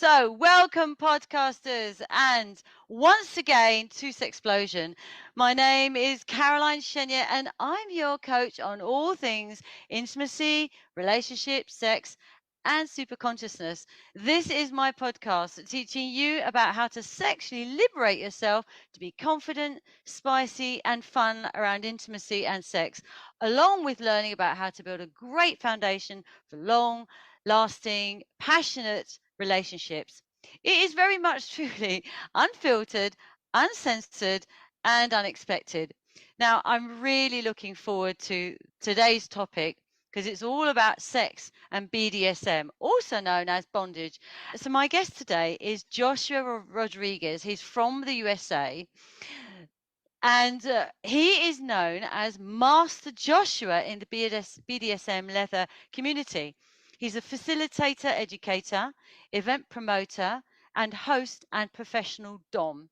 So, welcome, podcasters, and once again to Sexplosion. My name is Caroline Chenier, and I'm your coach on all things intimacy, relationships, sex, and superconsciousness. This is my podcast teaching you about how to sexually liberate yourself to be confident, spicy, and fun around intimacy and sex, along with learning about how to build a great foundation for long lasting, passionate relationships. It is very much truly unfiltered, uncensored, and unexpected. Now, I'm really looking forward to today's topic because it's all about sex and BDSM, also known as bondage. So, my guest today is Joshua Rodriguez. He's from the USA. And he is known as Master Joshua in the BDSM leather community. He's a facilitator, educator, event promoter, and host and professional Dom.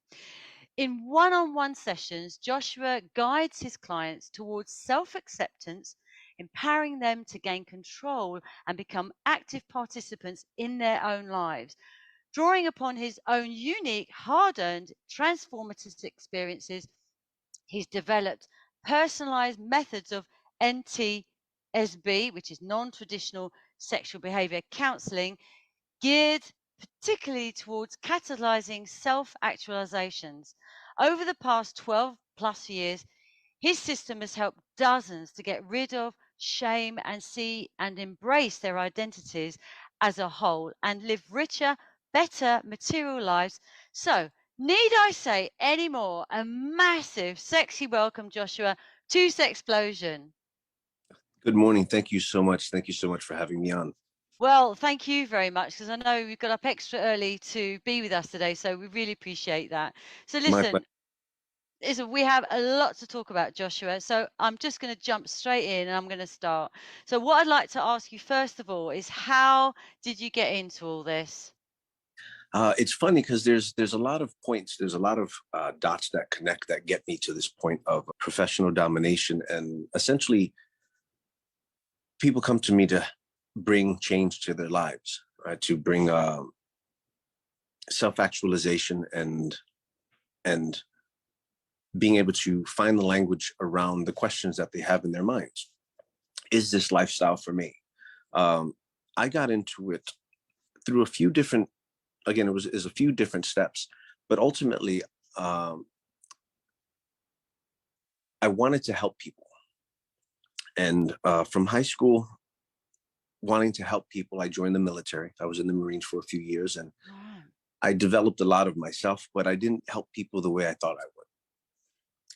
In one on one sessions, Joshua guides his clients towards self acceptance, empowering them to gain control and become active participants in their own lives. Drawing upon his own unique, hard earned, transformative experiences, he's developed personalized methods of NTSB, which is non traditional sexual behavior counseling, geared particularly towards catalyzing self actualizations. Over the past 12 plus years, his system has helped dozens to get rid of shame and see and embrace their identities as a whole and live richer, better material lives. So, need I say any more? A massive, sexy welcome, Joshua, to Sexplosion. Good morning. Thank you so much. Thank you so much for having me on. Well, thank you very much because I know we've got up extra early to be with us today, so we really appreciate that. So, My pleasure. listen, we have a lot to talk about, Joshua. So, I'm just going to jump straight in and I'm going to start. So, what I'd like to ask you first of all is how did you get into all this? It's funny because there's a lot of points, there's a lot of dots that connect that get me to this point of professional domination, and essentially, people come to me to bring change to their lives, right? To bring self-actualization and being able to find the language around the questions that they have in their minds. Is this lifestyle for me? I got into it through a few different. Again, it was a few different steps, but ultimately, I wanted to help people. And from high school, wanting to help people, I joined the military. I was in the Marines for a few years, and I developed a lot of myself, but I didn't help people the way I thought I would.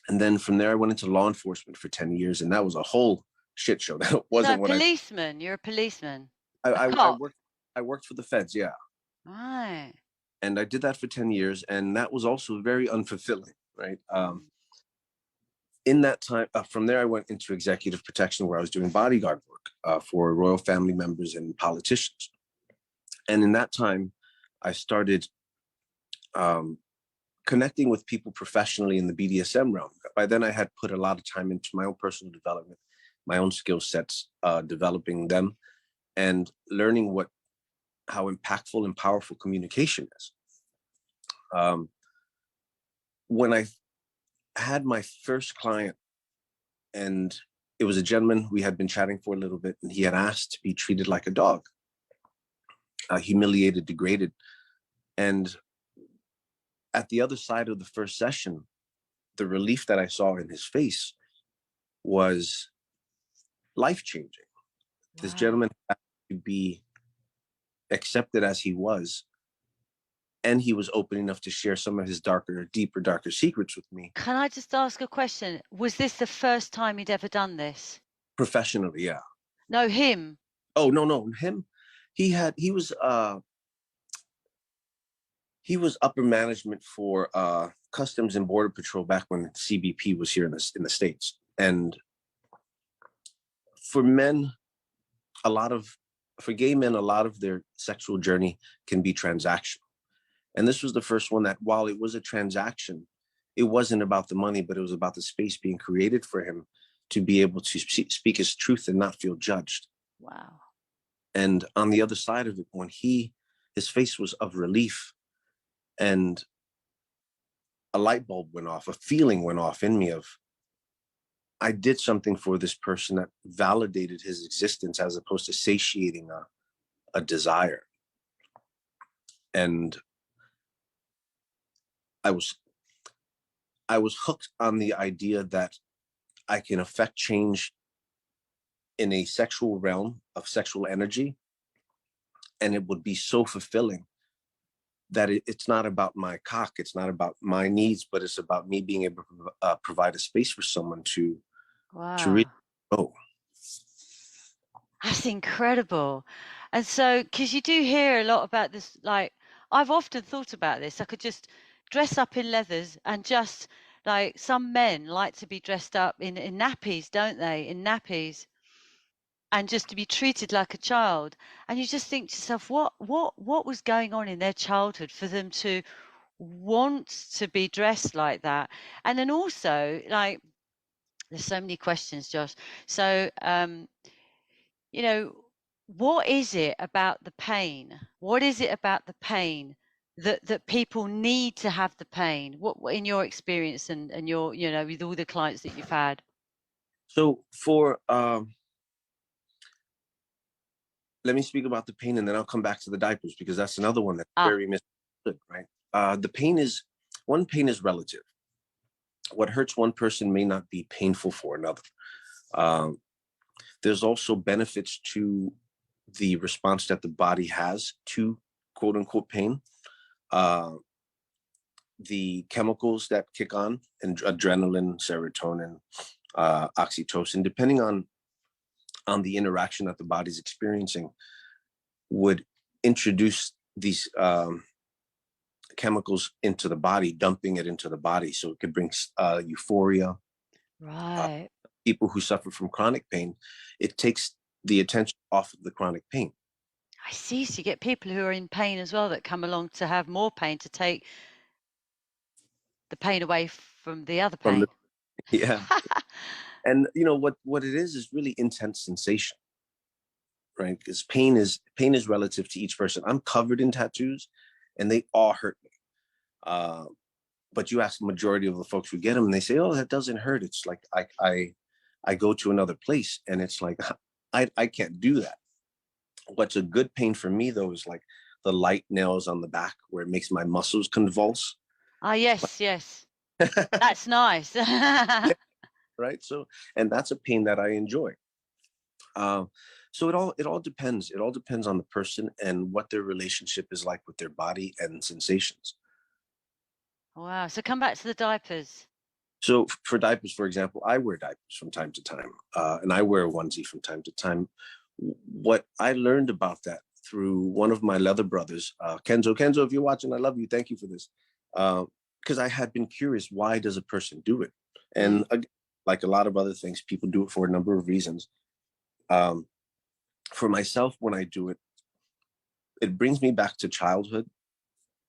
And then from there, I went into law enforcement for 10 years, and that was a whole shit show. That wasn't what policeman, you're a policeman. I worked. I worked for the feds, yeah. Right. And I did that for 10 years, and that was also very unfulfilling, right? In that time, from there, I went into executive protection where I was doing bodyguard work for royal family members and politicians. And in that time, I started connecting with people professionally in the BDSM realm. By then, I had put a lot of time into my own personal development, my own skill sets, developing them, and learning how impactful and powerful communication is. When I had my first client, and it was a gentleman, we had been chatting for a little bit, and he had asked to be treated like a dog, humiliated, degraded. And at the other side of the first session, the relief that I saw in his face was life-changing. Wow. This gentleman had to be accepted as he was, and he was open enough to share some of his darker secrets with me. Can I just ask a question? Was this the first time he'd ever done this? Professionally, yeah. No, him. Oh, no, him. He was upper management for Customs and Border Patrol back when CBP was here in the States. And for men, for gay men, a lot of their sexual journey can be transactional. And this was the first one that, while it was a transaction, it wasn't about the money, but it was about the space being created for him to be able to speak his truth and not feel judged. Wow. And on the other side of it, when he his face was of relief, and a light bulb went off, a feeling went off in me of, I did something for this person that validated his existence as opposed to satiating a desire. And I was hooked on the idea that I can affect change in a sexual realm of sexual energy, and it would be so fulfilling that it's not about my cock, it's not about my needs, but it's about me being able to provide a space for someone to really go. That's incredible. And so, because you do hear a lot about this, like, I've often thought about this. I could just dress up in leathers and just like some men like to be dressed up in nappies, don't they? In nappies, and just to be treated like a child. And you just think to yourself, what was going on in their childhood for them to want to be dressed like that? And then also, like, there's so many questions, Josh. So, you know, what is it about the pain? What is it about the pain that people need to have the pain? What in your experience and your, with all the clients that you've had? So for let me speak about the pain, and then I'll come back to the diapers, because that's another one that's very misunderstood, right? The pain is relative. What hurts one person may not be painful for another. There's also benefits to the response that the body has to quote unquote pain. The chemicals that kick on, and adrenaline, serotonin, oxytocin, depending on the interaction that the body's experiencing, would introduce these chemicals into the body, dumping it into the body. So it could bring euphoria. Right. People who suffer from chronic pain, it takes the attention off of the chronic pain. I see. So you get people who are in pain as well that come along to have more pain, to take the pain away from the other pain. Yeah. And what it is really intense sensation, right? Because pain is relative to each person. I'm covered in tattoos, and they all hurt me. But you ask the majority of the folks who get them, and they say, "Oh, that doesn't hurt." It's like I go to another place, and it's like I can't do that. What's a good pain for me though is like the light nails on the back, where it makes my muscles convulse. Ah, yes, yes. That's nice. Right. So, and that's a pain that I enjoy. So it all depends. It all depends on the person and what their relationship is like with their body and sensations. Wow. So come back to the diapers. So for diapers, for example, I wear diapers from time to time, and I wear a onesie from time to time. What I learned about that through one of my leather brothers, Kenzo, if you're watching, I love you. Thank you for this. Because I had been curious, why does a person do it? And like a lot of other things, people do it for a number of reasons. For myself, when I do it, it brings me back to childhood,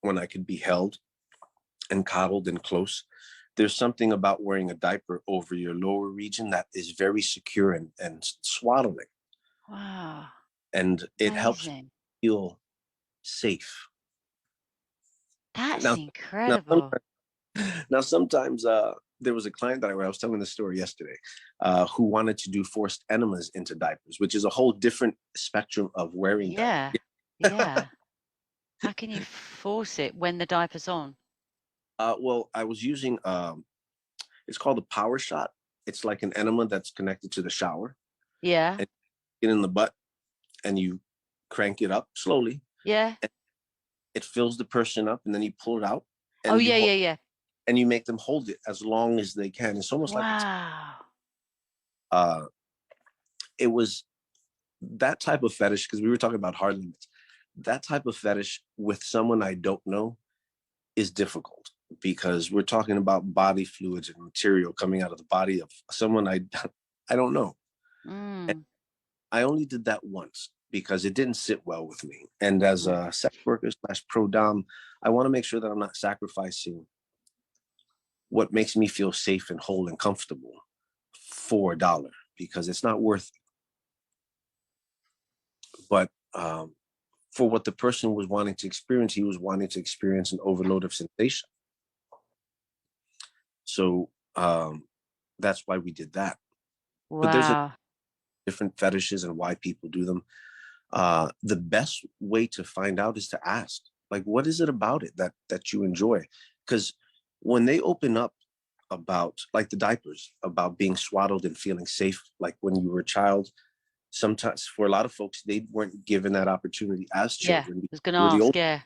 when I could be held and coddled and close. There's something about wearing a diaper over your lower region that is very secure and swaddling. Wow. And it helps Amazing. feel safe. That's Now, incredible. sometimes there was a client that I was telling the story yesterday, who wanted to do forced enemas into diapers, which is a whole different spectrum of wearing Yeah. diapers. Yeah. How can you force it when the diaper's on? Well, I was using it's called a power shot. It's like an enema that's connected to the shower. Yeah. And get in the butt, and you crank it up slowly. Yeah. And it fills the person up, and then you pull it out. And Oh, yeah, yeah, yeah. And you make them hold it as long as they can. It's almost like Wow. it was that type of fetish, because we were talking about hard limits. That type of fetish with someone I don't know is difficult, because we're talking about body fluids and material coming out of the body of someone I don't know. And I only did that once because it didn't sit well with me. And as a sex worker / pro dom, I want to make sure that I'm not sacrificing what makes me feel safe and whole and comfortable for $1, because it's not worth it. But for what the person was wanting to experience, he was wanting to experience an overload of sensation. So that's why we did that. But there's a Wow. different fetishes and why people do them. The best way to find out is to ask, like, what is it about it that you enjoy? Because when they open up about, like, the diapers, about being swaddled and feeling safe, like when you were a child, sometimes for a lot of folks, they weren't given that opportunity as Yeah, I children. was going to We're the ask. old, Yeah.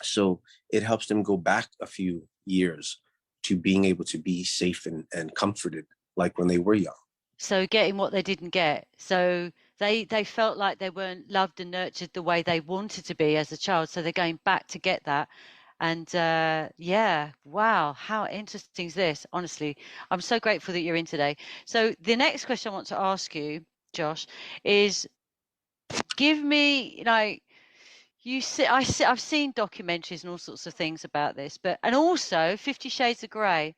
so it helps them go back a few years to being able to be safe and comforted, like when they were young. So getting what they didn't get. So they felt like they weren't loved and nurtured the way they wanted to be as a child. So they're going back to get that. And yeah, wow, how interesting is this? Honestly, I'm so grateful that you're in today. So the next question I want to ask you, Josh, is give me like I've seen documentaries and all sorts of things about this, but and also 50 Shades of Grey,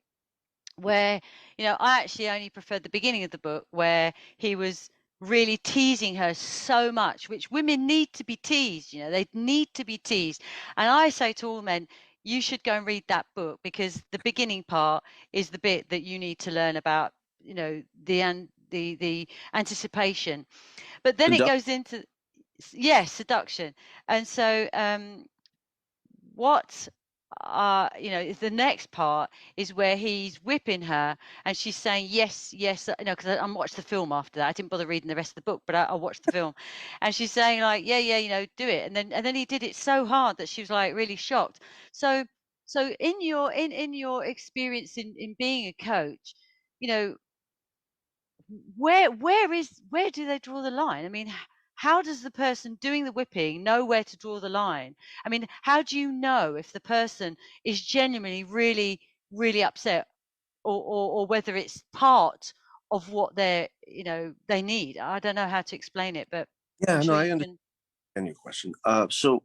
where I actually only preferred the beginning of the book where he was really teasing her so much, which women need to be teased. They need to be teased. And I say to all men, you should go and read that book, because the beginning part is the bit that you need to learn about, the anticipation. But then it goes into, yes, seduction. And so what the next part is where he's whipping her and she's saying yes, yes, because I watched the film after that. I didn't bother reading the rest of the book, but I watched the film. And she's saying like, yeah, yeah, do it. And then he did it so hard that she was like really shocked. So in your experience in being a coach, you know where do they draw the line? I mean, how does the person doing the whipping know where to draw the line? I mean, how do you know if the person is genuinely really, really upset, or whether it's part of what they need? I don't know how to explain it, but I'm Yeah, no, sure I you can. understand your question. So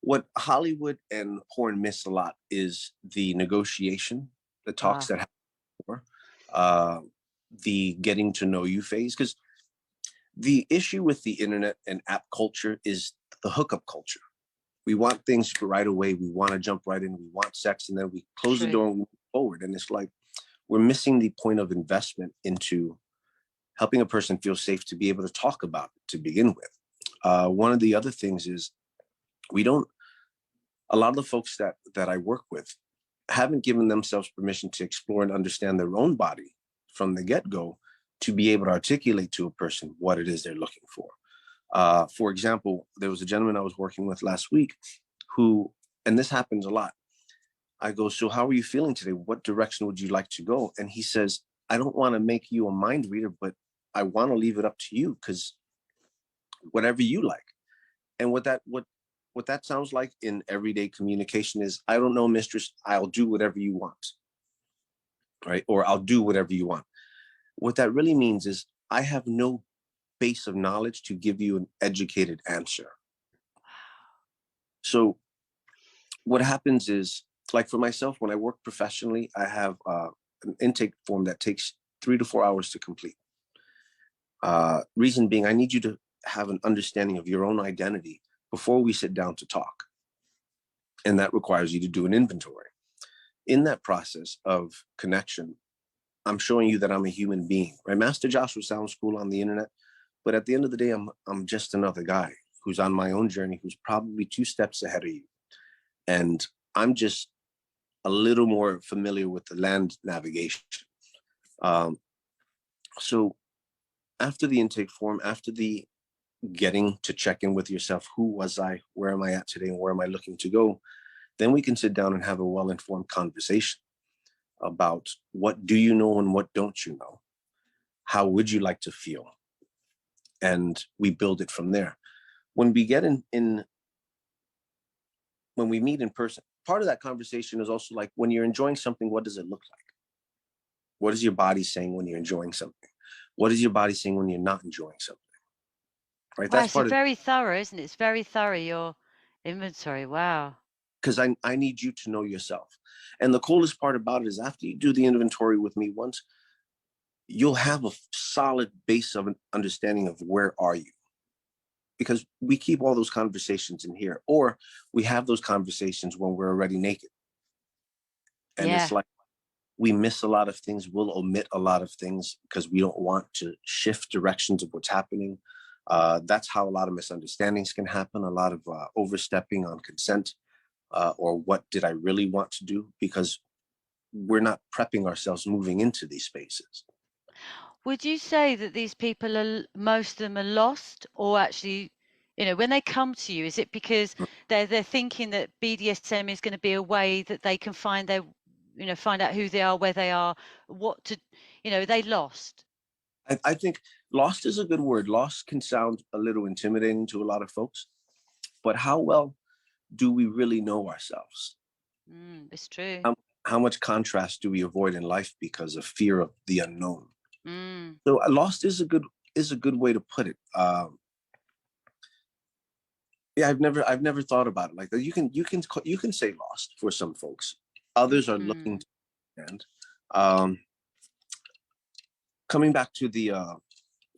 what Hollywood and porn miss a lot is the negotiation, the talks Ah, that happen before, uh, the getting to know you phase. Because the issue with the internet and app culture is the hookup culture. We want things right away. We want to jump right in. We want sex, and then we close the true. door and move forward. And it's like we're missing the point of investment into helping a person feel safe to be able to talk about it to begin with. One of the other things is we don't. A lot of the folks that I work with haven't given themselves permission to explore and understand their own body from the get-go to be able to articulate to a person what it is they're looking for. For example, there was a gentleman I was working with last week who, and this happens a lot. I go, so how are you feeling today? What direction would you like to go? And he says, I don't want to make you a mind reader, but I want to leave it up to you, because whatever you like. And what that sounds like in everyday communication is, I don't know, mistress, I'll do whatever you want. Right? Or I'll do whatever you want. What that really means is, I have no base of knowledge to give you an educated answer. So what happens is, like for myself, when I work professionally, I have an intake form that takes 3 to 4 hours to complete. Reason being, I need you to have an understanding of your own identity before we sit down to talk. And that requires you to do an inventory. In that process of connection, I'm showing you that I'm a human being, right? Master Joshua sounds cool on the internet, but at the end of the day, I'm just another guy who's on my own journey, who's probably 2 steps ahead of you. And I'm just a little more familiar with the land navigation. Um, so after the intake form, after the getting to check in with yourself, who was I, where am I at today, and where am I looking to go, then we can sit down and have a well-informed conversation about what do you know and what don't you know? How would you like to feel? And we build it from there. When we get when we meet in person, part of that conversation is also like, when you're enjoying something, what does it look like? What is your body saying when you're enjoying something? What is your body saying when you're not enjoying something? Right? Wow, That's so part of, very thorough, isn't it? It's very thorough, your inventory. Wow. because I need you to know yourself. And the coolest part about it is, after you do the inventory with me once, you'll have a solid base of an understanding of where are you. because we keep all those conversations in here, or we have those conversations when we're already naked. And Yeah. it's like we miss a lot of things. We'll omit a lot of things because we don't want to shift directions of what's happening. That's how a lot of misunderstandings can happen, a lot of overstepping on consent, or what did I really want to do, because we're not prepping ourselves moving into these spaces. Would you say that these people are, most of them are lost, or actually, when they come to you, is it because they're thinking that BDSM is going to be a way that they can find their, find out who they are, where they are, what to, they lost? I think lost is a good word. Lost can sound a little intimidating to a lot of folks, but how well do we really know ourselves? It's true. How much contrast do we avoid in life because of fear of the unknown? Mm. So lost is a good way to put it. Yeah, I've never thought about it like that. You can say lost for some folks. Others are looking to understand. Coming back to the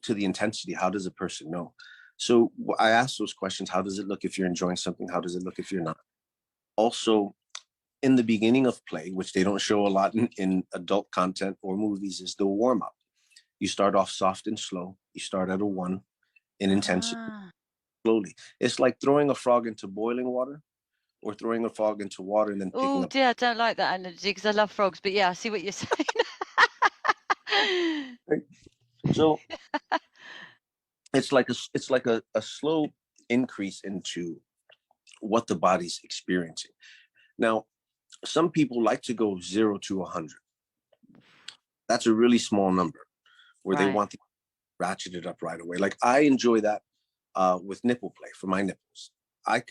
intensity, how does a person know? So I ask those questions. How does it look if you're enjoying something? How does it look if you're not? Also, in the beginning of play, which they don't show a lot in adult content or movies, is the warm up. You start off soft and slow. You start at a 1 in intensity, slowly. It's like throwing a frog into boiling water, or throwing a frog into water and then picking Oh up. dear, I don't like that analogy because I love frogs, but yeah, I see what you're saying. So it's like a slow increase into what the body's experiencing. Now, some people like to go 0 to 100. That's a really small number where they Right. want to ratchet it up right away. Like I enjoy that with nipple play for my nipples.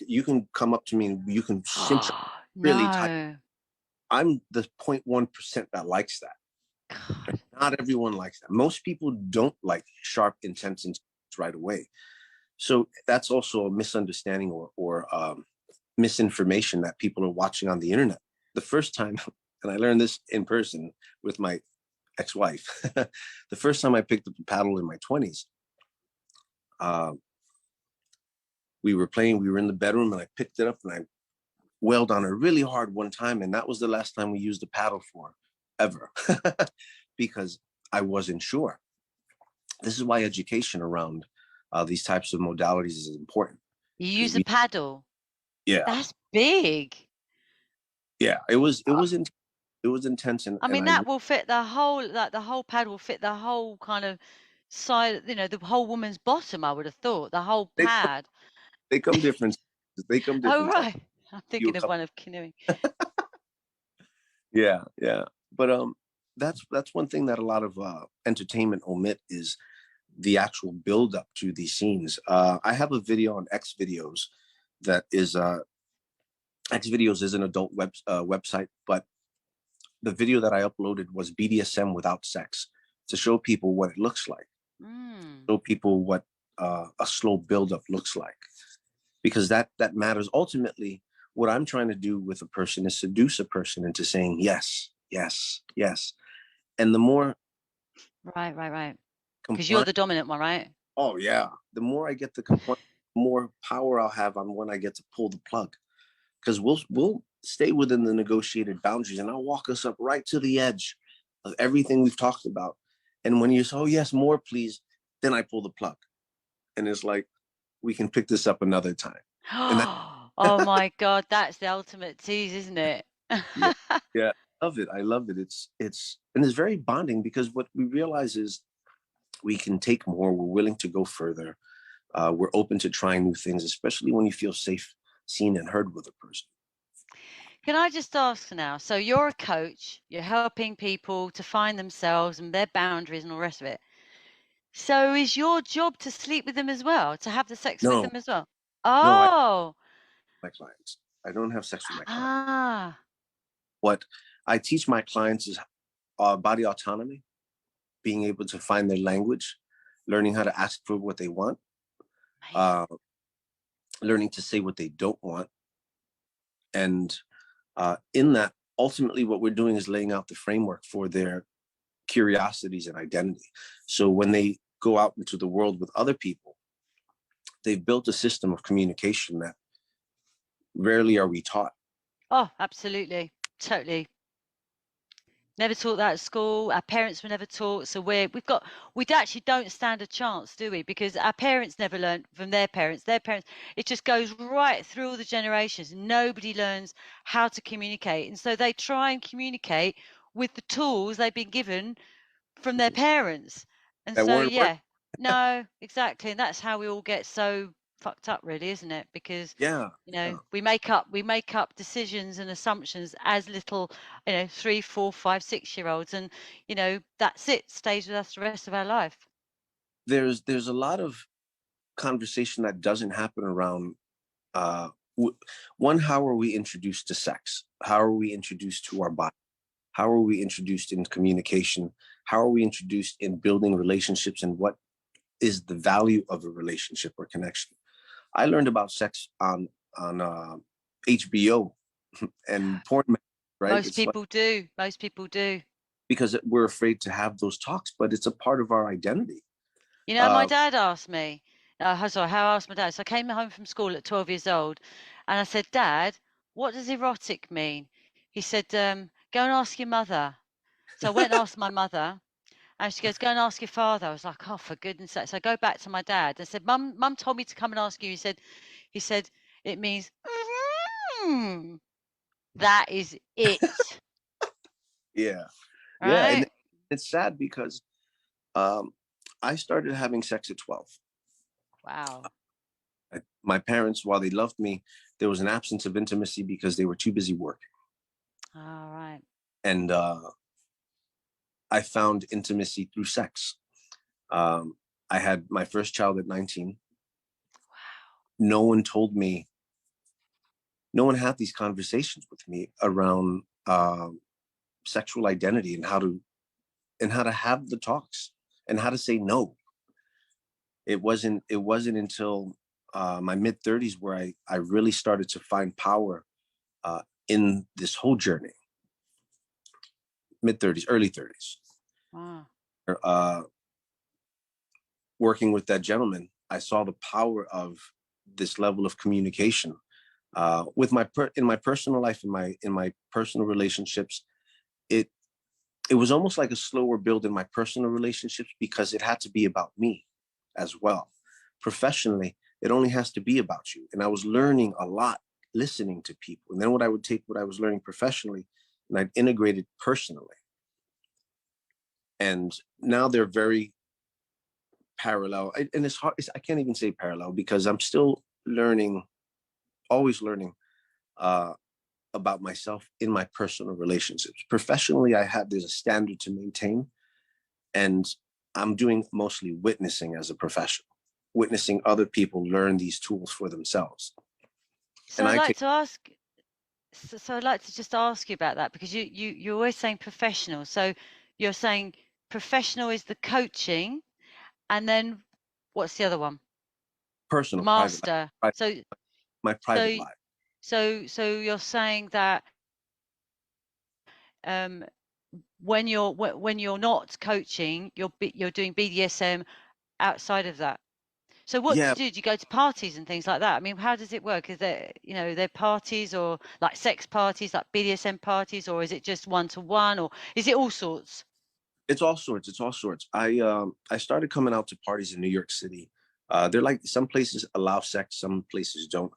You can come up to me and you can cinch really tight. No. I'm the 0.1% that likes that. God. Not everyone likes that. Most people don't like sharp, intense right away. So that's also a misunderstanding or misinformation that people are watching on the internet. The first time, and I learned this in person with my ex-wife, the first time I picked up a paddle in my 20s, we were in the bedroom, and I picked it up and I wailed on her really hard one time, and that was the last time we used the paddle for ever, because I wasn't sure. This is why education around these types of modalities is important. You use a paddle. Yeah, That's big. yeah, it was intense, and I mean, I that will fit the whole, like the whole pad will fit the whole kind of side, the whole woman's bottom, I would have thought, the whole they pad. they come different. They come Oh, different types. right. I'm You a thinking of couple. one of canoeing. Yeah, yeah. But that's one thing that a lot of entertainment omit is the actual build up to these scenes. I have a video on X videos that is X videos is an adult website, but the video that I uploaded was BDSM without sex, to show people what it looks like, show people what a slow buildup looks like, because that matters. Ultimately, what I'm trying to do with a person is seduce a person into saying yes, yes, yes. And the more Right. Because you're compliant, the dominant one, right? oh yeah, the more I get the compliant, more power I'll have on when I get to pull the plug, because we'll stay within the negotiated boundaries, and I'll walk us up right to the edge of everything we've talked about. And when you say, "Oh yes, more please," then I pull the plug, and it's like, we can pick this up another time. And that, Oh my God, that's the ultimate tease, isn't it? yeah, yeah, I love it. I love it. And it's very bonding, because what we realize is we can take more. We're willing to go further. We're open to trying new things, especially when you feel safe, seen, and heard with a person. Can I just ask now? So you're a coach, you're helping people to find themselves and their boundaries and all the rest of it. So is your job to sleep with them as well, to have the sex with No, them as well? no, Oh, my clients. I don't have sex with my clients. ah, What I teach my clients is body autonomy, being able to find their language, learning how to ask for what they want, amazing. uh, learning to say what they don't want. And in that, ultimately, what we're doing is laying out the framework for their curiosities and identity. So when they go out into the world with other people, they've built a system of communication that rarely are we taught. Oh, absolutely. Totally. Never taught that at school. Our parents were never taught. So we actually don't stand a chance, do we? Because our parents never learned from their parents. Their parents, it just goes right through all the generations. Nobody learns how to communicate. And so they try and communicate with the tools they've been given from their parents. And That so, weren't work. yeah, no, exactly. And that's how we all get so fucked up, really, isn't it? Because Yeah. we make up decisions and assumptions as little 3, 4, 5, 6-year-olds, and that's it, stays with us the rest of our life. There's a lot of conversation that doesn't happen around one, how are we introduced to sex? How are we introduced to our body? How are we introduced in communication? How are we introduced in building relationships, and what is the value of a relationship or connection? I learned about sex on HBO and porn, right? Most people do. Because we're afraid to have those talks, but it's a part of our identity. My dad asked me, sorry, how I asked my dad. So I came home from school at 12 years old, and I said, Dad, what does erotic mean? He said, go and ask your mother. So I went and asked my mother, and she goes, go and ask your father. I was like, oh, for goodness sake. So I go back to my dad and said, Mum told me to come and ask you. He said, it means, that is it. Yeah. Yeah. And Right? it's sad because I started having sex at 12. Wow. My parents, while they loved me, there was an absence of intimacy because they were too busy working. All right. And I found intimacy through sex. I had my first child at 19. Wow. No one told me, no one had these conversations with me around sexual identity and how to have the talks and how to say no. It wasn't until my mid 30s where I really started to find power in this whole journey. Mid 30s, early 30s. Wow. Working with that gentleman, I saw the power of this level of communication with in my personal life, in my personal relationships. It was almost like a slower build in my personal relationships because it had to be about me as well. Professionally, it only has to be about you. And I was learning a lot listening to people. And then what I would take what I was learning professionally and I'd integrate it personally. And now they're very parallel. And it's hard. I can't even say parallel because I'm still learning, always learning about myself in my personal relationships. Professionally, there's a standard to maintain. And I'm doing mostly witnessing as a professional, witnessing other people learn these tools for themselves. So I'd like to ask. So I'd like to just ask you about that because you're always saying professional. So you're saying professional is the coaching, and then what's the other one? Personal, Master. my private life. So you're saying that when you're not coaching, you're doing BDSM outside of that. So what do you do? Do you go to parties and things like that? I mean, how does it work? Is there, there parties or like sex parties, like BDSM parties, or is it just one-to-one, or is it all sorts? It's all sorts. It's all sorts. I started coming out to parties in New York City. They're like some places allow sex, some places don't.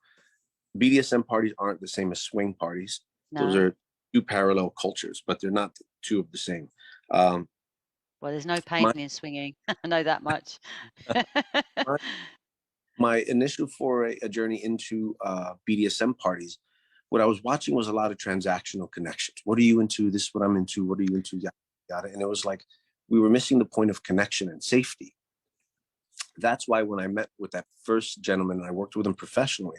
BDSM parties aren't the same as swing parties. No. Those are two parallel cultures, but they're not two of the same. Well, there's no pain in swinging. I know that much. My initial foray, a journey into BDSM parties, what I was watching was a lot of transactional connections. What are you into? This is what I'm into. What are you into? Yada, yada. And it was like we were missing the point of connection and safety. That's why when I met with that first gentleman and I worked with him professionally,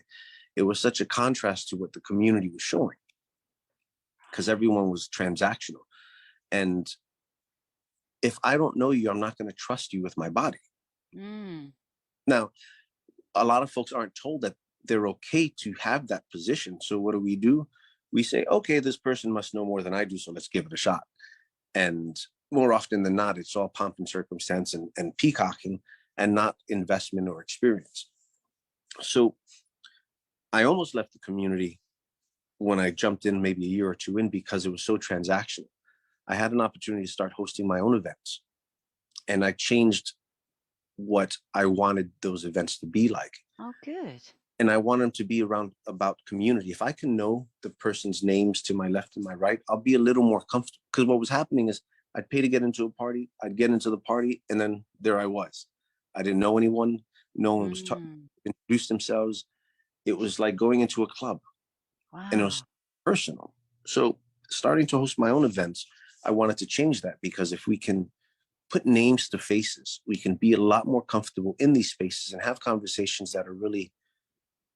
it was such a contrast to what the community was showing because everyone was transactional. And if I don't know you, I'm not going to trust you with my body. Now, a lot of folks aren't told that they're okay to have that position. So what do? We say, okay, this person must know more than I do, so let's give it a shot. And more often than not, it's all pomp and circumstance and peacocking and not investment or experience. So I almost left the community when I jumped in maybe a year or two in because it was so transactional. I had an opportunity to start hosting my own events, and I changed what I wanted those events to be like. Oh, good. And I want them to be around about community. If I can know the person's names to my left and my right, I'll be a little more comfortable. Because what was happening is I'd pay to get into a party, I'd get into the party, and then there I was. I didn't know anyone. No one was introduced themselves. It was like going into a club, and it was Wow. personal. So starting to host my own events, I wanted to change that, because if we can put names to faces, we can be a lot more comfortable in these spaces and have conversations that are really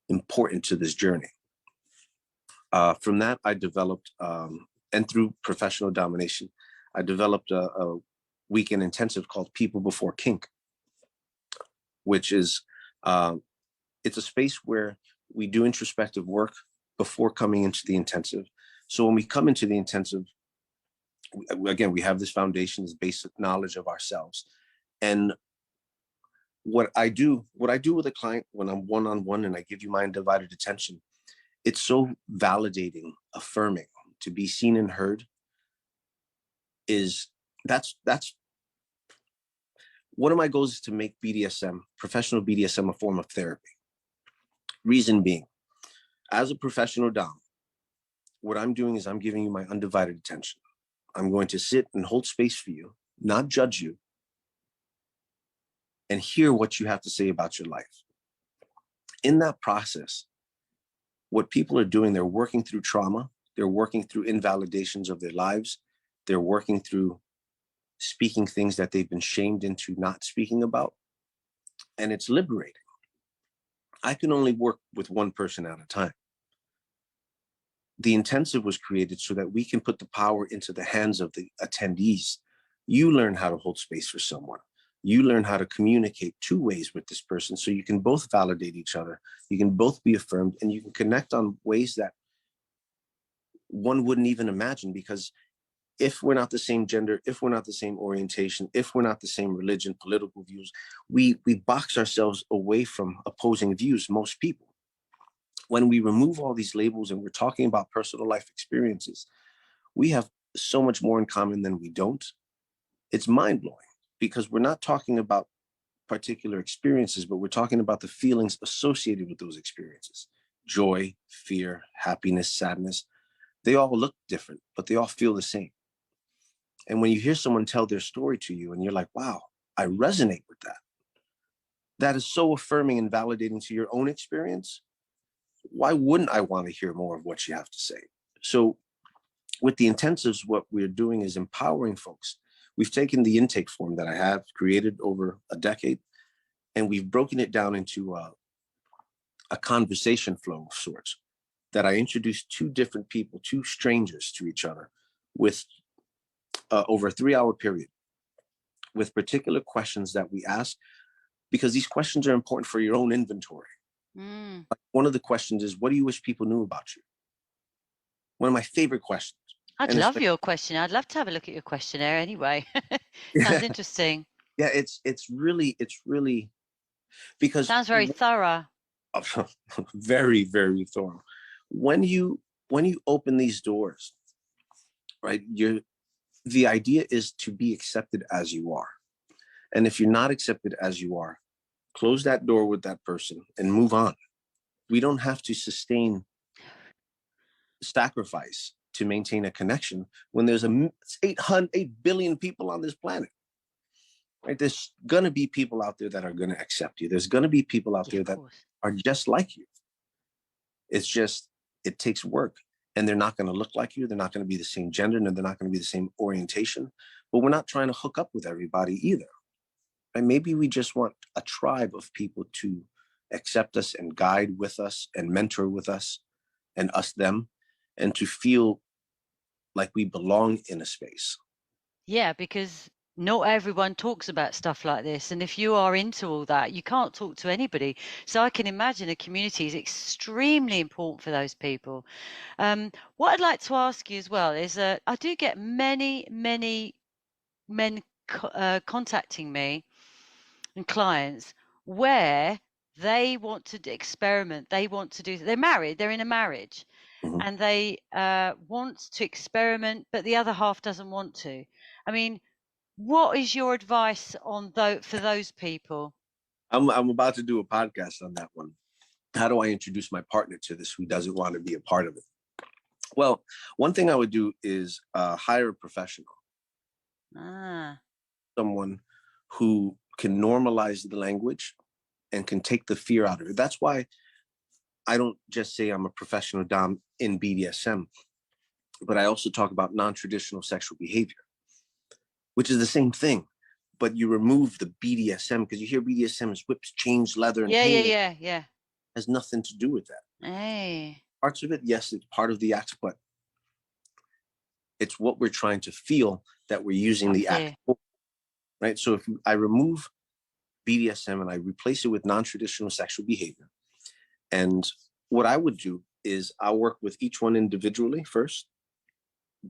important to this journey. From that, I developed, and through professional domination, I developed a weekend intensive called People Before Kink, which is, it's a space where we do introspective work before coming into the intensive. So when we come into the intensive, again, we have this foundation, this basic knowledge of ourselves. And what I do with a client when I'm one-on-one and I give you my undivided attention, it's so validating, affirming. To be seen and heard is that's one of my goals, is to make BDSM, professional BDSM, a form of therapy. Reason being, as a professional dom, what I'm doing is I'm giving you my undivided attention. I'm going to sit and hold space for you, not judge you, and hear what you have to say about your life. In that process, what people are doing, they're working through trauma, they're working through invalidations of their lives, they're working through speaking things that they've been shamed into not speaking about, and it's liberating. I can only work with one person at a time. The intensive was created so that we can put the power into the hands of the attendees. You learn how to hold space for someone. You learn how to communicate two ways with this person, so you can both validate each other. You can both be affirmed, and you can connect on ways that one wouldn't even imagine, because if we're not the same gender, if we're not the same orientation, if we're not the same religion, political views, we box ourselves away from opposing views, most people. When we remove all these labels and we're talking about personal life experiences, we have so much more in common than we don't. It's mind-blowing, because we're not talking about particular experiences, but we're talking about the feelings associated with those experiences. Joy, fear, happiness, sadness. They all look different, but they all feel the same. And when you hear someone tell their story to you and you're like, wow, I resonate with that, that is so affirming and validating to your own experience. Why wouldn't I want to hear more of what you have to say? So with the intensives, what we're doing is empowering folks. We've taken the intake form that I have created over a decade, and we've broken it down into a conversation flow of sorts, that I introduce two different people, two strangers to each other, with over a 3-hour period, with particular questions that we ask, because these questions are important for your own inventory. Like, one of the questions is, what do you wish people knew about you? One of my favorite questions. I'd love your question. I'd love to have a look at your questionnaire anyway. Sounds interesting. Yeah, it's really because sounds very thorough. very, very thorough. When you open these doors, right, the idea is to be accepted as you are. And if you're not accepted as you are, close that door with that person and move on. We don't have to sustain sacrifice to maintain a connection when there's 8 billion people on this planet. Right? There's going to be people out there that are going to accept you. There's going to be people out there that are just like you. It's just, it takes work, and they're not going to look like you. They're not going to be the same gender, and they're not going to be the same orientation, but we're not trying to hook up with everybody either. And maybe we just want a tribe of people to accept us and guide with us and mentor with us, and us them, and to feel like we belong in a space. Yeah, because not everyone talks about stuff like this. And if you are into all that, you can't talk to anybody. So I can imagine a community is extremely important for those people. What I'd like to ask you as well is I do get many, many men contacting me and clients where they want to experiment. They want to do, they're married, they're in a marriage, and they want to experiment, but the other half doesn't want to. I mean, what is your advice on for those people? I'm about to do a podcast on that one. How do I introduce my partner to this who doesn't want to be a part of it? Well, one thing I would do is hire a professional. Someone who can normalize the language and can take the fear out of it. That's why I don't just say I'm a professional dom in BDSM, but I also talk about non-traditional sexual behavior, which is the same thing, but you remove the BDSM, because you hear BDSM is whips, chains, leather, and pain. Yeah. Has nothing to do with that. Hey. Parts of it, yes, it's part of the act, but it's what we're trying to feel that we're using the act for, right? So if I remove BDSM and I replace it with non-traditional sexual behavior, and what I would do is I'll work with each one individually first,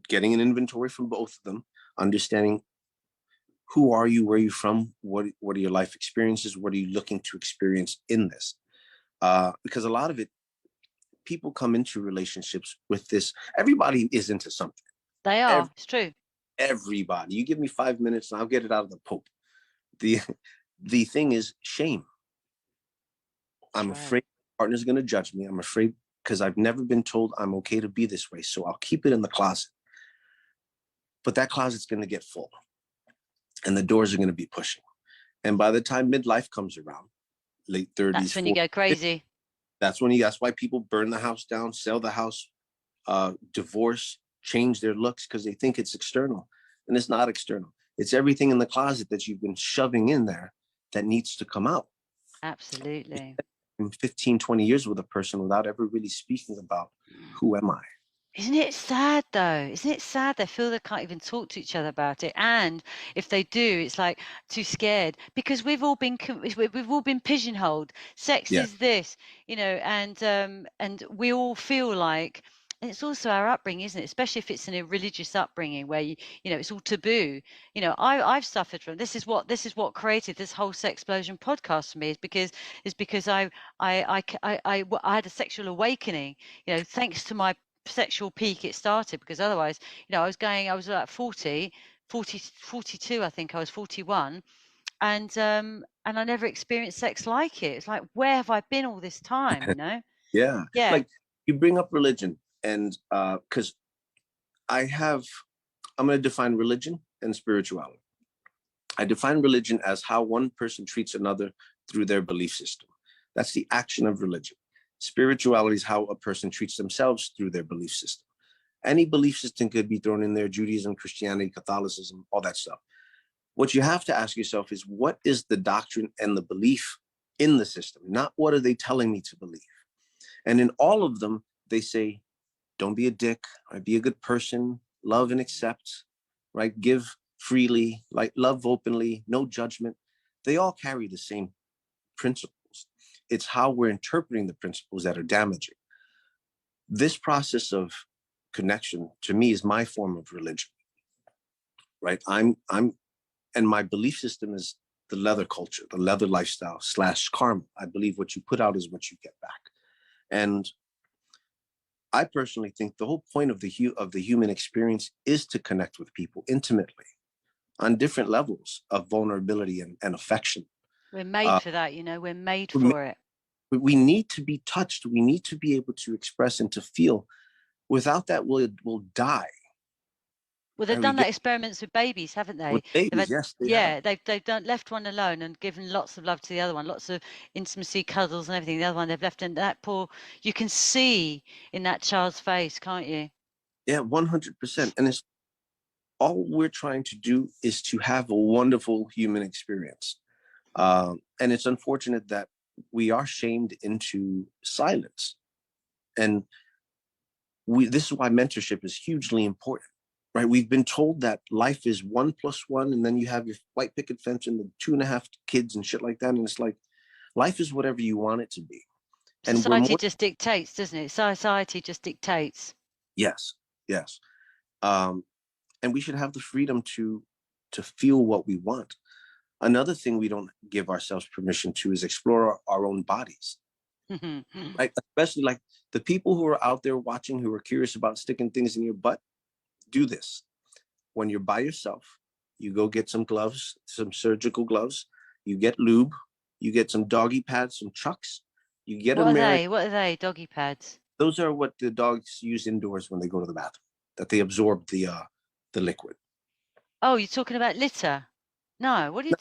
getting an inventory from both of them, understanding who are you, where are you from, what are your life experiences, what are you looking to experience in this? Because a lot of it, people come into relationships with this. Everybody is into something. They are. It's true. Everybody. You give me 5 minutes and I'll get it out of the Pope. The thing is shame. I'm afraid my partner's going to judge me. I'm afraid because I've never been told I'm okay to be this way. So I'll keep it in the closet. But that closet's going to get full and the doors are going to be pushing. And by the time midlife comes around, late 30s, that's when 40s, you go crazy. That's why people burn the house down, sell the house, divorce, change their looks because they think it's external. And it's not external. It's everything in the closet that you've been shoving in there that needs to come out. Absolutely. 15, 20 years with a person without ever really speaking about who am I. Isn't it sad though? Isn't it sad they feel they can't even talk to each other about it? And if they do, it's like too scared because we've all been pigeonholed. Sex is this, and we all feel like. And it's also our upbringing, isn't it? Especially if it's in a religious upbringing where it's all taboo. I've suffered from this. Is what created this whole Sexplosion podcast for me. Is because I had a sexual awakening. Thanks to my sexual peak it started, because otherwise I was like 42, I think I was 41, and I never experienced sex like it. It's like, where have I been all this time? Yeah like you bring up religion, and because I'm going to define religion and spirituality. I define religion as how one person treats another through their belief system. That's the action of religion. Spirituality is how a person treats themselves through their belief system. Any belief system could be thrown in there: Judaism, Christianity, Catholicism, all that stuff. What you have to ask yourself is, what is the doctrine and the belief in the system? Not what are they telling me to believe? And in all of them, they say, don't be a dick, right? Be a good person, love and accept, right? Give freely, like love openly, no judgment. They all carry the same principle. It's how we're interpreting the principles that are damaging. This process of connection, to me, is my form of religion, right? And my belief system is the leather culture, the leather lifestyle / karma. I believe what you put out is what you get back. And I personally think the whole point of the human experience is to connect with people intimately on different levels of vulnerability and affection. We're made for that, we're made for it. We need to be touched. We need to be able to express and to feel. Without that, we'll die. Well, they've done that experiments with babies, haven't they? With babies, yes. They've done left one alone and given lots of love to the other one, lots of intimacy, cuddles, and everything. The other one they've left, and that poor, you can see in that child's face, can't you? Yeah, 100%. And it's all we're trying to do is to have a wonderful human experience. And it's unfortunate that we are shamed into silence. And this is why mentorship is hugely important, right? We've been told that life is 1 + 1, and then you have your white picket fence and the 2.5 kids and shit like that. And it's like, life is whatever you want it to be. And society just dictates, doesn't it? Society just dictates. Yes. And we should have the freedom to feel what we want. Another thing we don't give ourselves permission to is explore our own bodies. Right? Especially like the people who are out there watching, who are curious about sticking things in your butt, do this. When you're by yourself, you go get some gloves, some surgical gloves, you get lube, you get some doggy pads, some chucks, you get What are they? Doggy pads? Those are what the dogs use indoors when they go to the bathroom, that they absorb the liquid. Oh, you're talking about litter? No, what are you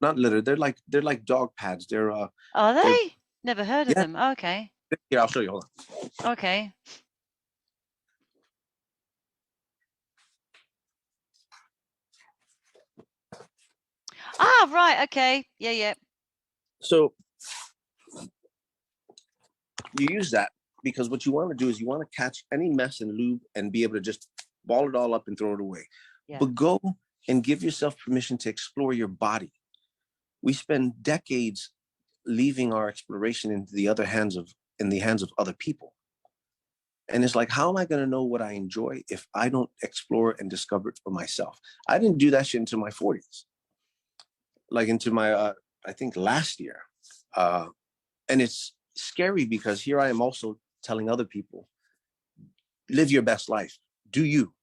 Not litter. They're like dog pads. Are They're they? Never heard of yeah. them. Okay. Here, I'll show you. Hold on. Okay. Ah, right. Okay. Yeah, yeah. So you use that because what you want to do is you want to catch any mess and lube and be able to just ball it all up and throw it away. Yeah. But go and give yourself permission to explore your body. We spend decades leaving our exploration in the hands of other people. And it's like, how am I going to know what I enjoy if I don't explore and discover it for myself? I didn't do that shit into my 40s, like into my, I think last year. And it's scary because here I am also telling other people, live your best life, do you?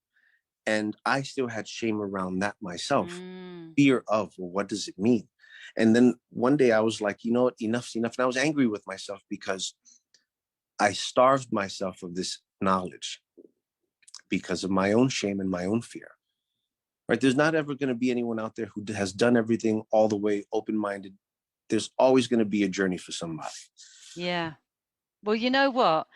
And I still had shame around that myself, fear of, well, what does it mean? And then one day I was like, you know what, enough's enough. And I was angry with myself because I starved myself of this knowledge because of my own shame and my own fear. Right? There's not ever going to be anyone out there who has done everything all the way open-minded. There's always going to be a journey for somebody. Yeah. Well, you know what?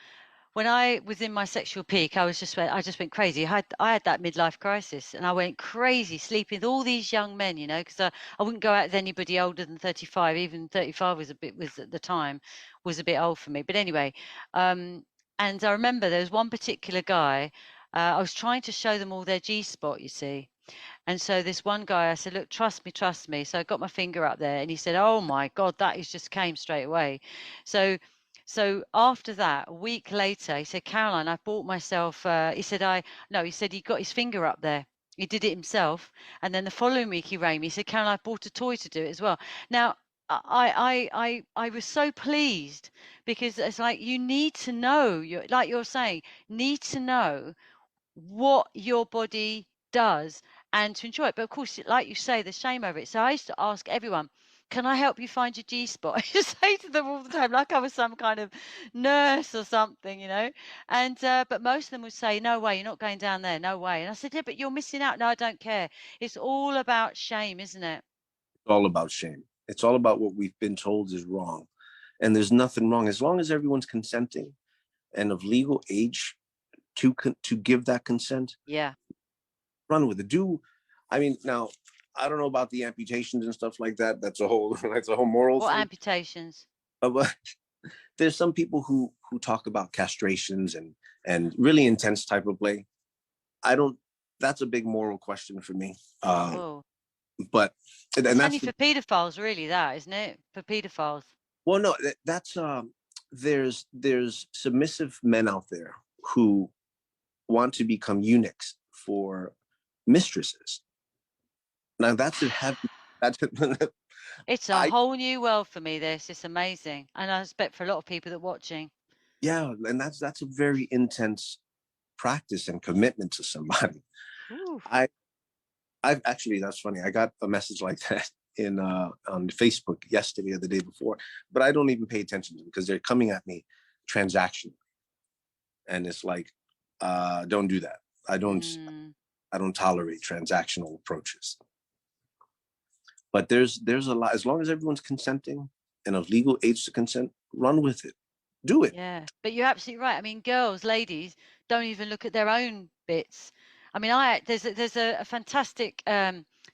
When I was in my sexual peak, I just went crazy. I had that midlife crisis, and I went crazy sleeping with all these young men, you know, because I wouldn't go out with anybody older than 35. Even 35 was at the time was a bit old for me. But anyway, and I remember there was one particular guy. I was trying to show them all their G spot, you see. And so this one guy, I said, look, trust me, trust me. So I got my finger up there, and he said, oh my God, that is just came straight away. So after that, a week later, he said, Caroline, I bought myself, he said, he said he got his finger up there. He did it himself. And then the following week he rang me, he said, Caroline, I bought a toy to do it as well. Now, I was so pleased because it's like, you need to know, like you're saying, need to know what your body does and to enjoy it. But of course, like you say, the shame over it. So I used to ask everyone, can I help you find your G spot? I just say to them all the time, like I was some kind of nurse or something, you know. And but most of them would say, no way, you're not going down there, no way. And I said, yeah, but you're missing out. No, I don't care. It's all about shame, isn't it? It's all about shame. It's all about what we've been told is wrong. And there's nothing wrong as long as everyone's consenting and of legal age to give that consent. Yeah. Run with it. I mean, now I don't know about the amputations and stuff like that. That's a whole moral What thing. amputations? But there's some people who talk about castrations and really intense type of play. That's a big moral question for me. But it's only for pedophiles, really, that isn't it? For pedophiles. Well, no, that's there's submissive men out there who want to become eunuchs for mistresses. Now that's it's a whole new world for me. It's amazing, and I expect for a lot of people that are watching. Yeah, and that's a very intense practice and commitment to somebody. Ooh. I've actually, that's funny. I got a message like that on Facebook yesterday or the day before, but I don't even pay attention to them because they're coming at me transactionally, and it's like, don't do that. I don't tolerate transactional approaches. But there's a lot. As long as everyone's consenting and of legal age to consent, run with it. Do it. Yeah, but you're absolutely right. I mean, girls, ladies, don't even look at their own bits. I mean, there's a fantastic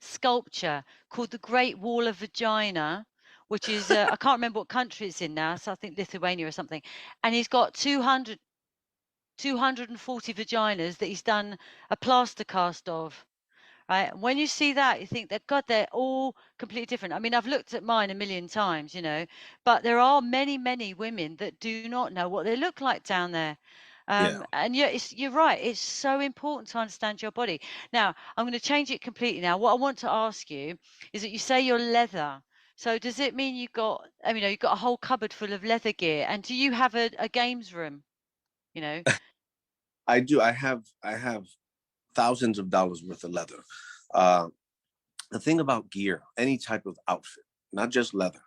sculpture called the Great Wall of Vagina, which is I can't remember what country it's in now. So I think Lithuania or something. And he's got 240 vaginas that he's done a plaster cast of. Right. When you see that, you think that, God, they're all completely different. I mean, I've looked at mine a million times, you know, but there are many, many women that do not know what they look like down there. Yeah. And yeah, you're right. It's so important to understand your body. Now, I'm going to change it completely now. What I want to ask you is that you say you're leather. So does it mean you've got, I mean, you've got a whole cupboard full of leather gear? And do you have a games room? You know? I do. I have thousands of dollars worth of leather. Uh, the thing about gear, any type of outfit, not just leather,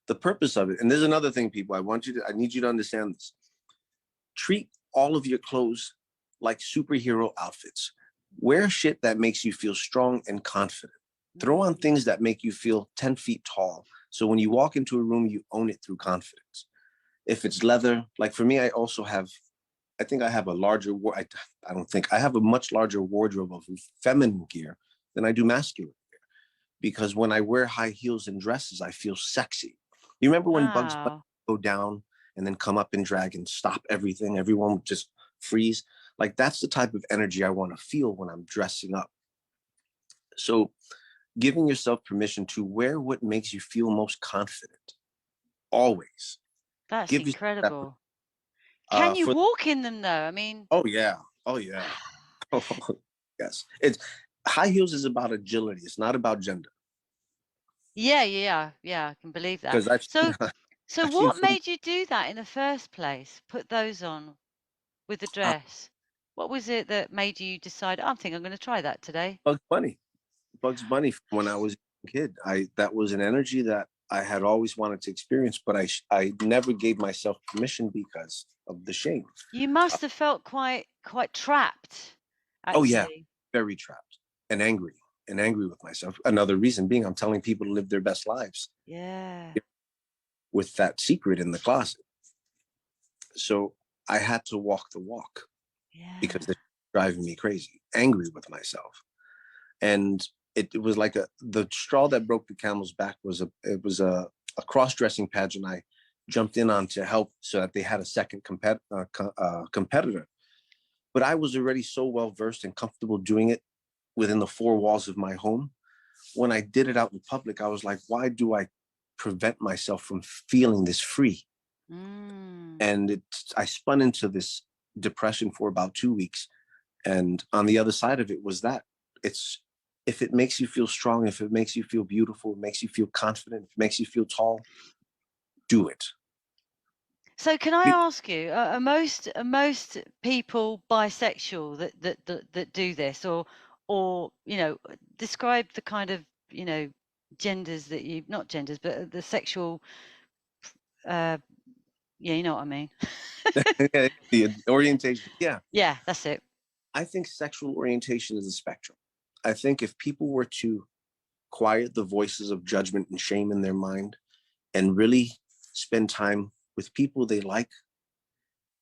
the purpose of it, and there's another thing, people, I need you to understand this. Treat all of your clothes like superhero outfits. Wear shit that makes you feel strong and confident. Throw on Mm. things that make you feel 10 feet tall. So when you walk into a room, you own it through confidence. If it's leather, like for me, I think I have a larger, I don't think, I have a much larger wardrobe of feminine gear than I do masculine gear. Because when I wear high heels and dresses, I feel sexy. You remember when Bugs Bunny Wow. would go down and then come up and drag and stop everything? Everyone would just freeze. Like that's the type of energy I want to feel when I'm dressing up. So giving yourself permission to wear what makes you feel most confident, always. That's Give yourself that. incredible. Can you For walk in them though? I mean, Oh yeah, oh yeah. Yes, it's high heels is about agility. It's not about gender. yeah, yeah, yeah, I can believe that. Because I've So, so I've seen what film. made you do that in the first place? Put those on with the uh, dress. What was it that made you decide, I think I'm going to try that today? Bugs Bunny, Bugs Bunny. When I was a kid, I that was an energy that I had always wanted to experience, but I never gave myself permission because of the shame. You Uh, must have felt quite trapped, oh yeah, actually. very trapped and angry with myself. Another reason being, I'm telling people to live their best lives Yeah, with that secret in the closet. So I had to walk the walk because yeah. it's driving me crazy, angry with myself. And it was like the straw that broke the camel's back was a cross-dressing pageant I jumped in on to help so that they had a second competitor. But I was already so well versed and comfortable doing it within the four walls of my home. When I did it out in public, I was like, why do I prevent myself from feeling this free? Mm. And I spun into this depression for about 2 weeks. And on the other side of it was that it's, if it makes you feel strong, if it makes you feel beautiful, it makes you feel confident, if it makes you feel tall, do it. So can I ask you, are most people bisexual that do this, or describe the kind of genders that you not genders, but the sexual, uh, yeah, you know what I mean. The orientation, yeah. Yeah, that's it. I think sexual orientation is a spectrum. I think if people were to quiet the voices of judgment and shame in their mind and really spend time with people they like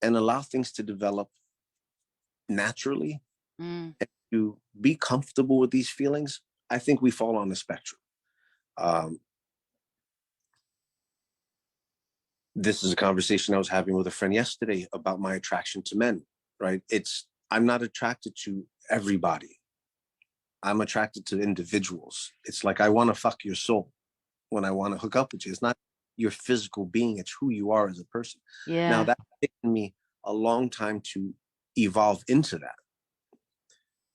and allow things to develop naturally Mm. and to be comfortable with these feelings, I think we fall on the spectrum. Um, this is a conversation I was having with a friend yesterday about my attraction to men, right? I'm not attracted to everybody. I'm attracted to individuals. It's like I want to fuck your soul when I want to hook up with you. It's not your physical being, it's who you are as a person. Now, Yeah. that's taken me a long time to evolve into that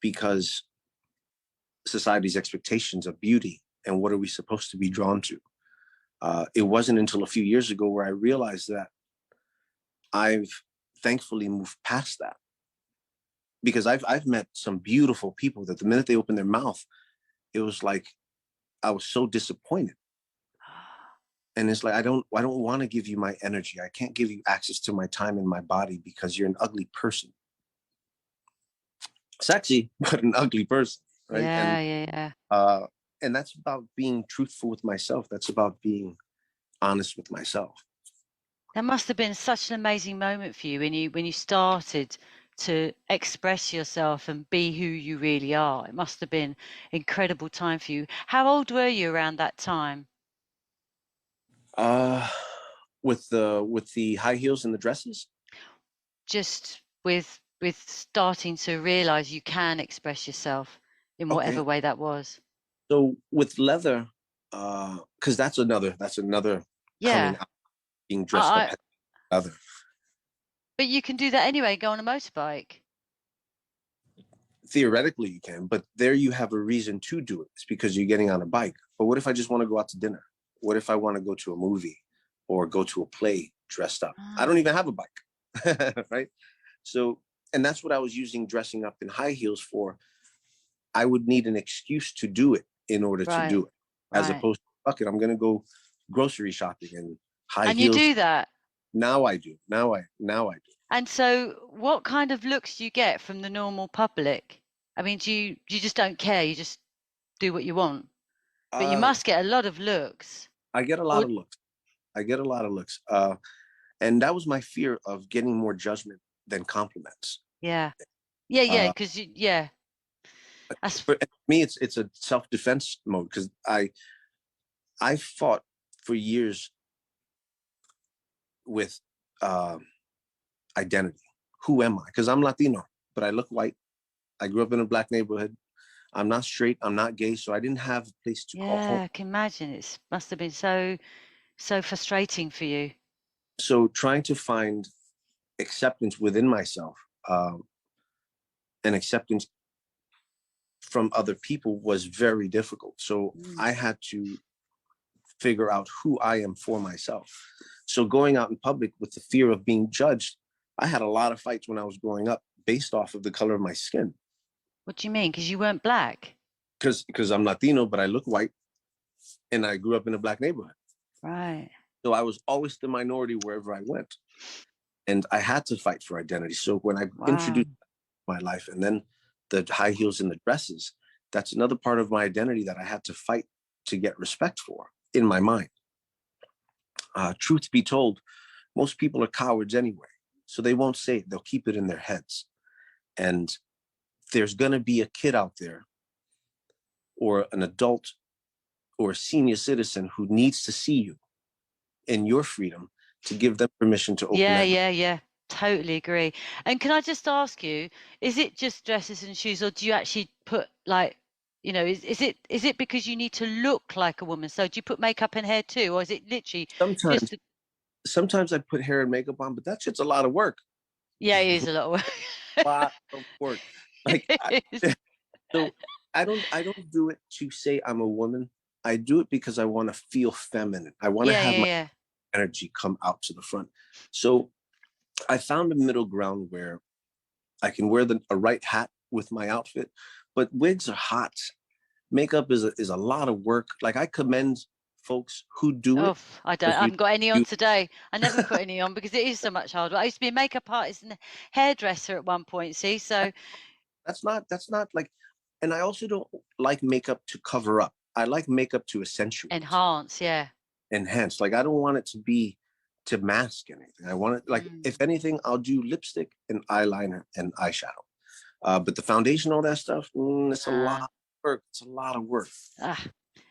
because society's expectations of beauty and what are we supposed to be drawn to. It wasn't until a few years ago where I realized that I've thankfully moved past that because I've met some beautiful people that the minute they opened their mouth, it was like I was so disappointed. And it's like I don't want to give you my energy. I can't give you access to my time and my body because you're an ugly person. Sexy, but an ugly person, right? Yeah, yeah, yeah. Uh and that's about being truthful with myself. That's about being honest with myself. That must have been such an amazing moment for you when you started to express yourself and be who you really are. It must have been incredible time for you. How old were you around that time? Uh with the high heels and the dresses. Just with starting to realize you can express yourself in Okay. whatever way that was. So with leather, because that's another coming Yeah. out, being dressed up I as leather. But you can do that anyway, go on a motorbike. Theoretically, you can, but there you have a reason to do it. It's because you're getting on a bike. But what if I just want to go out to dinner? What if I want to go to a movie or go to a play dressed up? I don't even have a bike, right? So, and that's what I was using dressing up in high heels for. I would need an excuse to do it in order to do it, as opposed to, fuck it, I'm going to go grocery shopping in high And heels. you do that? Now I do. Now I do. And so what kind of looks do you get from the normal public? I mean, do you just don't care? You just do what you want? But you must get a lot of looks. I get a lot of looks. I get a lot of looks. And that was my fear of getting more judgment than compliments. Yeah. Yeah, because yeah. For me, it's a self-defense mode, because I fought for years with identity. Who am I? Because I'm Latino, but I look white. I grew up in a Black neighborhood. I'm not straight. I'm not gay, so I didn't have a place to call home. Yeah, I can imagine it must have been so frustrating for you. So trying to find acceptance within myself, and acceptance from other people was very difficult. So I had to figure out who I am for myself. So going out in public with the fear of being judged, I had a lot of fights when I was growing up based off of the color of my skin. What do you mean? Because you weren't Black? Because I'm Latino, but I look white, and I grew up in a Black neighborhood. Right. So I was always the minority wherever I went. And I had to fight for identity. So when I introduced my life, and then the high heels and the dresses, that's another part of my identity that I had to fight to get respect for in my mind. Truth be told, most people are cowards anyway, so they won't say it. They'll keep it in their heads. And there's going to be a kid out there, or an adult, or a senior citizen who needs to see you in your freedom to give them permission to open that. Yeah. Totally agree. And can I just ask you, is it just dresses and shoes, or do you actually put, like, you know, is it because you need to look like a woman? So do you put makeup and hair too, or is it literally Sometimes I put hair and makeup on, but that shit's a lot of work. Yeah, it is a lot of work. A lot of work. Like, so I don't do it to say I'm a woman. I do it because I want to feel feminine. I want to have my energy come out to the front. So I found a middle ground where I can wear a right hat with my outfit, but wigs are hot. Makeup is a lot of work. Like, I commend folks who do it. I haven't got any on today. I never put any on because it is so much harder. I used to be a makeup artist and hairdresser at one point, see? So that's not like, and I also don't like makeup to cover up. I like makeup to accentuate. Enhance. Like, I don't want it to mask anything. I want it, like, if anything, I'll do lipstick and eyeliner and eyeshadow. But the foundation, all that stuff, it's a lot of work. It's a lot of work.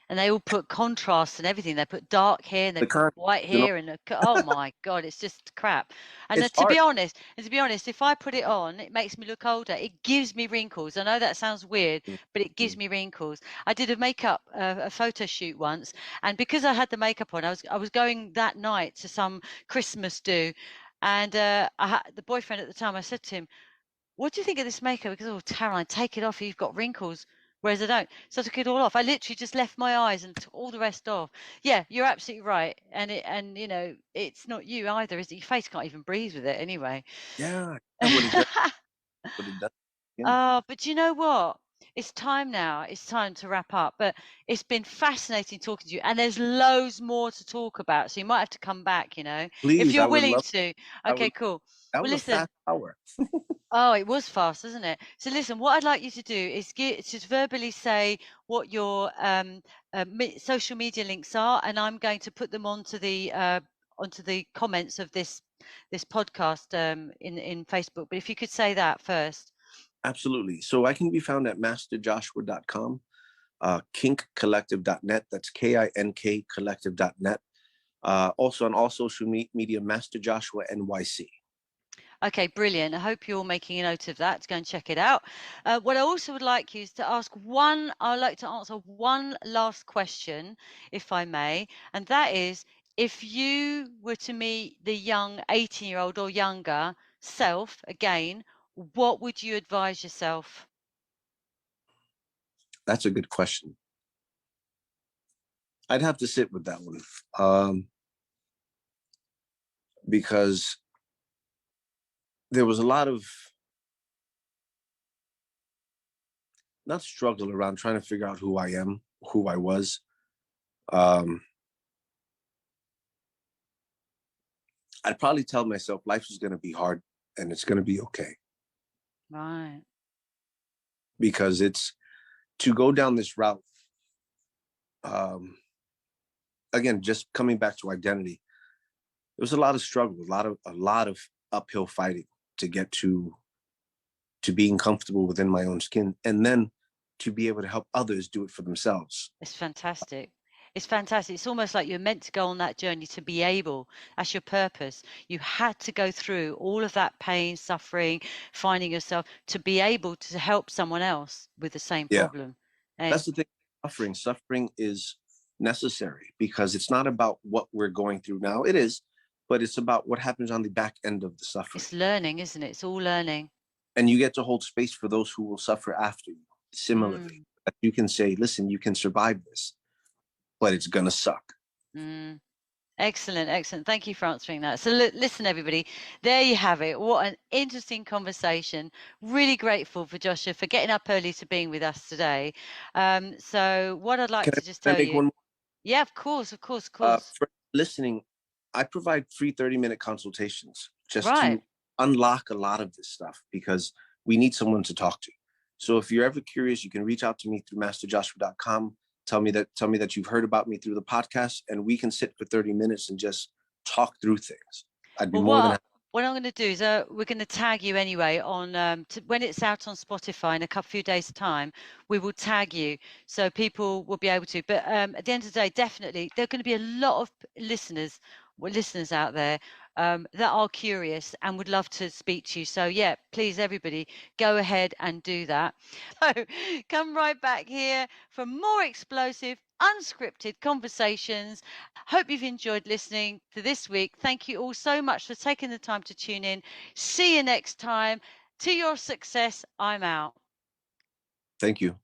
And they all put contrast and everything. They put dark hair and they put white hair, and oh my God, it's just crap. And to be honest, if I put it on, it makes me look older. It gives me wrinkles. I know that sounds weird, but it gives me wrinkles. I did a makeup, a photo shoot once, and because I had the makeup on, I was going that night to some Christmas do, and the boyfriend at the time, I said to him, "What do you think of this makeup?" Because, "Oh, Caroline, take it off. You've got wrinkles." Whereas I don't. So I took it all off. I literally just left my eyes and took all the rest off. Yeah, you're absolutely right. And you know, it's not you either, is it? Your face can't even breathe with it anyway. Yeah. But you know what? It's time now. It's time to wrap up. But it's been fascinating talking to you. And there's loads more to talk about. So you might have to come back, you know, please, if you're willing to. Okay, cool. That was a fast hour. Oh, it was fast, isn't it? So listen, what I'd like you to do is just verbally say what your social media links are, and I'm going to put them onto the comments of this podcast in Facebook. But if you could say that first. Absolutely. So I can be found at masterjoshua.com, kinkcollective.net. That's KINK collective.net. Also on all social media, Master Joshua NYC. Okay, brilliant. I hope you're making a note of that to go and check it out. What I also would like you is to I'd like to answer one last question, if I may, and that is, if you were to meet the young 18-year-old or younger self again, what would you advise yourself? That's a good question. I'd have to sit with that one, because there was a lot of not struggle around trying to figure out who I am, who I was. Um, I'd probably tell myself life is going to be hard and it's going to be okay, Right. because it's to go down this route. Um, Again, just coming back to identity, there was a lot of struggle, a lot of uphill fighting to get to being comfortable within my own skin, and then to be able to help others do it for themselves. It's fantastic. It's fantastic. It's almost like you're meant to go on that journey to be able, that's your purpose. You had to go through all of that pain, suffering, finding yourself to be able to help someone else with the same Yeah, problem. And that's the thing. Suffering is necessary, because it's not about what we're going through now. It is, but it's about what happens on the back end of the suffering. it's learning, isn't it? It's all learning. And you get to hold space for those who will suffer after you. Similarly, Mm, that you can say, listen, you can survive this, but it's gonna suck. mm. Excellent, excellent. Thank you for answering that. So, listen, everybody, there you have it. What an interesting conversation. Really grateful for Joshua for getting up early to being with us today. So, what I'd like Can I, to just can I tell make you, one? yeah, of course, of course, of course. For listening, I provide free 30-minute consultations just Right. to unlock a lot of this stuff, because we need someone to talk to. So if you're ever curious, you can reach out to me through masterjoshua.com. Tell me that you've heard about me through the podcast, and we can sit for 30 minutes and just talk through things. I'd be Well, more than happy. what I'm going to do is we're going to tag you anyway on when it's out on Spotify in a couple few days' time. We will tag you so people will be able to. But at the end of the day, definitely there are going to be a lot of listeners out there that are curious and would love to speak to you. So yeah, please everybody go ahead and do that. So come right back here for more explosive, unscripted conversations. Hope you've enjoyed listening to this week. Thank you all so much for taking the time to tune in. See you next time. To your success, I'm out. Thank you.